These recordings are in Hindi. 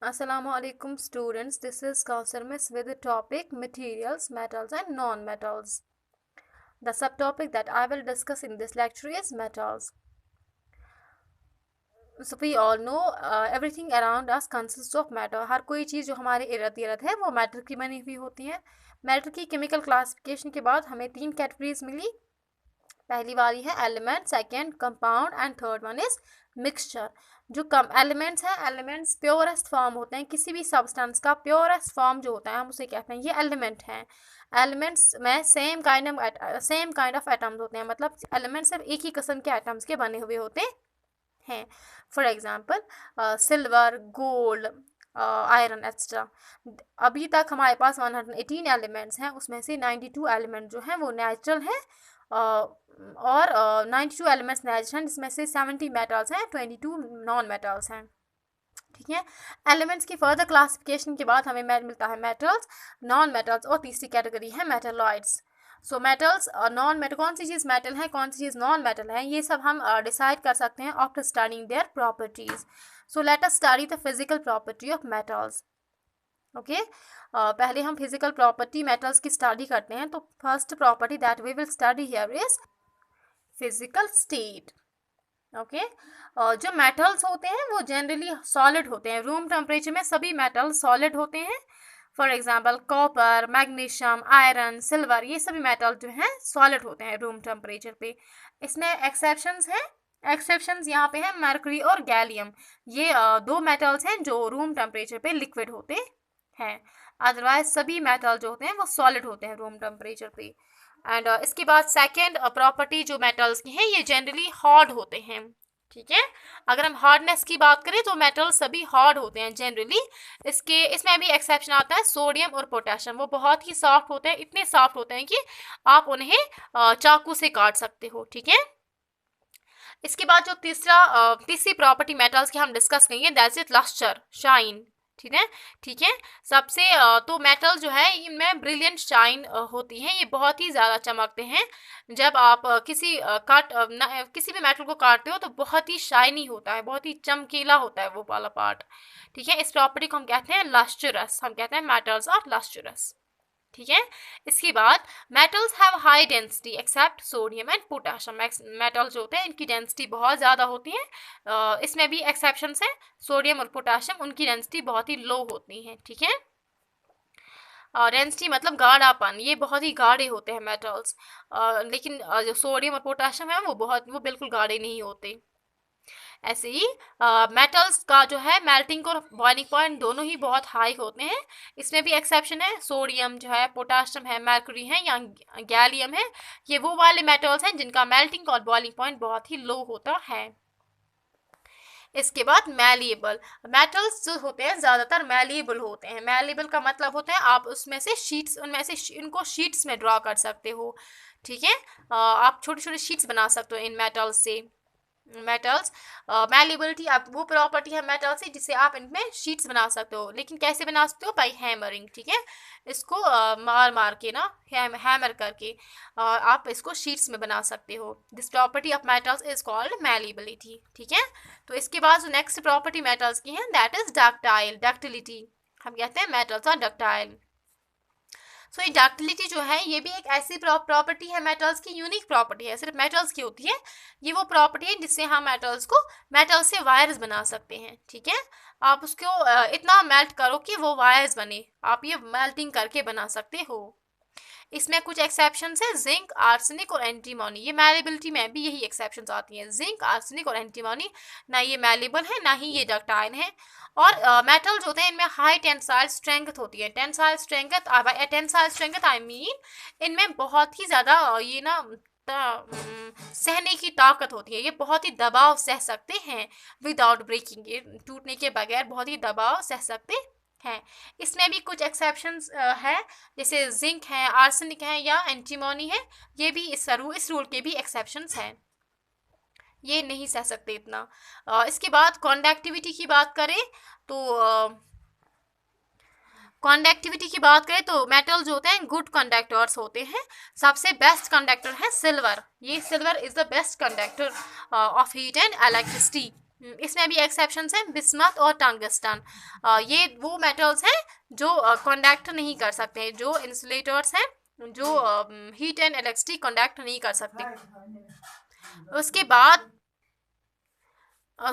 Assalamualaikum students, this is Kausar Miss with the topic materials, metals and non-metals. The subtopic that I will discuss in this lecture is metals. So we all know everything around us consists of matter. हर कोई चीज़ जो हमारे इर्द गिर्द है वो मैटर की बनी हुई होती है। मैटर की केमिकल क्लासिफिकेशन के बाद हमें 3 कैटेगरीज मिली। पहली वाली है element, second compound and third one is mixture. जो कम एलिमेंट्स हैं, एलिमेंट्स प्योरेस्ट फॉर्म होते हैं, किसी भी सब्सटेंस का प्योरेस्ट फॉर्म जो होता है हम उसे कहते हैं ये एलिमेंट हैं। एलिमेंट्स में सेम काइंड ऑफ एटम्स होते हैं, मतलब एलिमेंट्स सिर्फ एक ही किस्म के एटम्स के बने हुए होते हैं। For example silver, gold, iron extra. अभी तक हमारे पास 118 एलिमेंट्स हैं, उसमें से 92 एलिमेंट जो हैं वो नेचुरल हैं और 92 एलिमेंट्स नेचुरल हैं, जिसमें से 70 मेटल्स हैं, 22 नॉन मेटल्स हैं। ठीक है, एलिमेंट्स की फर्दर क्लासिफिकेशन के बाद हमें मिलता है मेटल्स, नॉन मेटल्स और तीसरी कैटेगरी है मेटलॉइड्स। सो मेटल्स और नॉन मेटल, कौन सी चीज़ मेटल है कौन सी चीज़ नॉन मेटल है, ये सब हम डिसाइड कर सकते हैं after studying their properties. So let us study the physical property of metals. Okay, पहले हम फिजिकल प्रॉपर्टी मेटल्स की स्टडी करते हैं। तो first property that we will study here is physical state. Okay, जो मेटल्स होते हैं वो जनरली सॉलिड होते हैं। रूम टेम्परेचर में सभी मेटल सॉलिड होते हैं। For example copper, magnesium, iron, silver, ये सभी मेटल जो हैं सॉलिड होते हैं रूम टेम्परेचर पे। इसमें एक्सेप्शंस हैं। एक्सेप्शंस यहाँ पे हैं मर्करी और गैलियम। ये दो मेटल्स हैं जो रूम टेम्परेचर पे लिक्विड होते हैं। अदरवाइज सभी मेटल जो होते हैं वो सॉलिड होते हैं रूम टेम्परेचर पे। एंड इसके बाद सेकेंड प्रॉपर्टी जो मेटल्स की है, ये जनरली हार्ड होते हैं। ठीक है, अगर हम हार्डनेस की बात करें तो मेटल सभी हार्ड होते हैं जनरली। इसमें भी एक्सेप्शन आता है सोडियम और पोटेशियम। वो बहुत ही सॉफ्ट होते हैं, इतने सॉफ्ट होते हैं कि आप उन्हें चाकू से काट सकते हो। ठीक है, इसके बाद जो तीसरी प्रॉपर्टी मेटल्स की हम डिस्कस करेंगे दैट्स इट लस्टर, शाइन। ठीक है, सबसे तो मेटल जो है इनमें ब्रिलियंट शाइन होती है, ये बहुत ही ज़्यादा चमकते हैं। जब आप किसी भी मेटल को काटते हो तो बहुत ही शाइनी होता है, बहुत ही चमकीला होता है वो वाला पार्ट। ठीक है, इस प्रॉपर्टी को हम कहते हैं लस्टरस, हम कहते हैं मेटल्स आर लस्टरस। ठीक है, इसके बाद metals have high density except sodium and potassium. Metal जो होते हैं इनकी डेंसिटी बहुत ज़्यादा होती है। इसमें भी एक्सेप्शंस हैं, सोडियम और पोटेशियम उनकी डेंसिटी बहुत ही लो होती है। ठीक है, डेंसिटी मतलब गाढ़ापन, ये बहुत ही गाढ़े होते हैं मेटल्स। लेकिन जो सोडियम और पोटेशियम है वो बिल्कुल गाढ़े नहीं होते। ऐसे ही मेटल्स का जो है मेल्टिंग और बॉइलिंग पॉइंट दोनों ही बहुत हाई होते हैं। इसमें भी एक्सेप्शन है, सोडियम जो है, पोटाशियम है, मर्क्यूरी है या गैलियम है, ये वो वाले मेटल्स हैं जिनका मेल्टिंग और बॉइलिंग पॉइंट बहुत ही लो होता है। इसके बाद मैलिएबल मेटल्स जो होते हैं ज़्यादातर मैलिएबल होते हैं। मैलिएबल का मतलब होता है आप उनमें से इनको शीट्स में ड्रॉ कर सकते हो। ठीक है, आप छोटे छोटे शीट्स बना सकते हो इन मेटल्स से। मेटल्स मैलिएबिलिटी आप वो प्रॉपर्टी है मेटल से जिससे आप इनमें शीट्स बना सकते हो। लेकिन कैसे बना सकते हो? By hammering. ठीक है, इसको मार के ना हैमर करके आप इसको शीट्स में बना सकते हो। This property of metals is called malleability. ठीक है, तो इसके बाद जो नेक्स्ट प्रॉपर्टी मेटल्स की है दैट इज डक्टिलिटी। हम कहते हैं मेटल्स आर डक्टाइल। सो ये डक्टिलिटी जो है ये भी एक ऐसी प्रॉपर्टी है मेटल्स की, यूनिक प्रॉपर्टी है, सिर्फ मेटल्स की होती है। ये वो प्रॉपर्टी है जिससे हम मेटल्स से वायर्स बना सकते हैं। ठीक है, आप उसको इतना मेल्ट करो कि वो वायर्स बने, आप ये मेल्टिंग करके बना सकते हो। इसमें कुछ एक्सेप्शंस है, जिंक, आर्सेनिक और एंटीमोनी। ये मैलिबिलिटी में भी यही एक्सेप्शंस आती हैं, जिंक, आर्सेनिक और एंटीमोनी। ना ये मैलिबल है ना ही ये डक्टाइल है। और मेटल्स होते हैं इनमें हाई टेंसाइल स्ट्रेंथ होती है। टेंसाइल स्ट्रेंथ आई मीन इनमें बहुत ही ज़्यादा ये ना सहने की ताकत होती है। ये बहुत ही दबाव सह सकते हैं विदाउट ब्रेकिंग, ये टूटने के बगैर बहुत ही दबाव सह सकते हैं। इसमें भी कुछ एक्सेप्शंस है, जैसे जिंक है, आर्सेनिक है या एंटीमोनी है, ये भी इस रूल के भी एक्सेप्शंस हैं, ये नहीं सह सकते इतना। इसके बाद कॉन्डक्टिविटी की बात करें तो मेटल जो होते हैं गुड कंडक्टर्स होते हैं। सबसे बेस्ट कंडक्टर है सिल्वर। ये silver is the best conductor of heat and electricity. इसमें भी एक्सेप्शंस हैं, बिस्मथ और टंगस्टन। ये वो मेटल्स हैं जो कंडक्ट नहीं कर सकते, जो इंसुलेटर्स हैं, जो हीट एंड इलेक्ट्रिसिटी कंडक्ट नहीं कर सकते। उसके बाद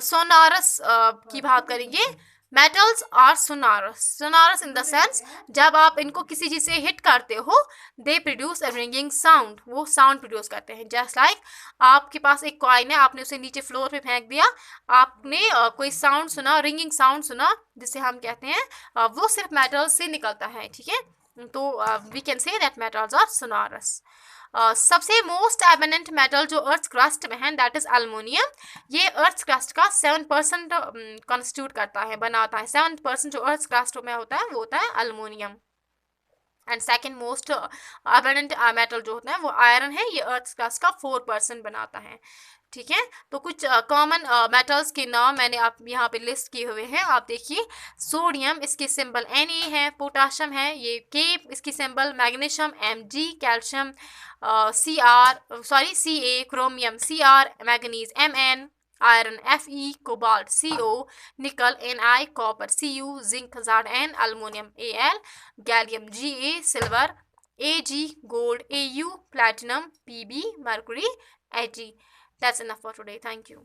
सोनारस की बात करेंगे। Metals are sonorous, sonorous in the sense जब आप इनको किसी चीज़ से हिट करते हो they produce a ringing sound, वो साउंड प्रोड्यूस करते हैं। जस्ट लाइक आपके पास एक कॉइन है, आपने उसे नीचे फ्लोर पे फेंक दिया, आपने कोई साउंड सुना, रिंगिंग साउंड सुना, जिसे हम कहते हैं वो सिर्फ मेटल्स से निकलता है, ठीक है। तो we can say that metals are sonorous. सबसे मोस्ट एबंडेंट मेटल जो अर्थ क्रस्ट में है दैट इज अल्मोनियम। ये अर्थ क्रस्ट का 7% कॉन्स्टिट्यूट करता है, बनाता है। 7% जो अर्थ क्रस्ट में होता है वो होता है aluminium. And second most abundant metal जो होता है वो आयरन है, ये अर्थ क्रस्ट का 4% बनाता है, ठीक है। तो कुछ कॉमन मेटल्स के नाम मैंने आप यहाँ पे लिस्ट किए हुए हैं, आप देखिए। सोडियम, इसकी सिंबल Na है। पोटाशियम है ये K, इसकी symbol. Magnesium Mg, calcium Ca, chromium Cr, manganese Mn, iron Fe, cobalt Co, निकल Ni, copper Cu, zinc Zn, aluminium Al, gallium Ga, silver Ag, gold Au, platinum Pb, mercury Ag. That's enough for today. Thank you.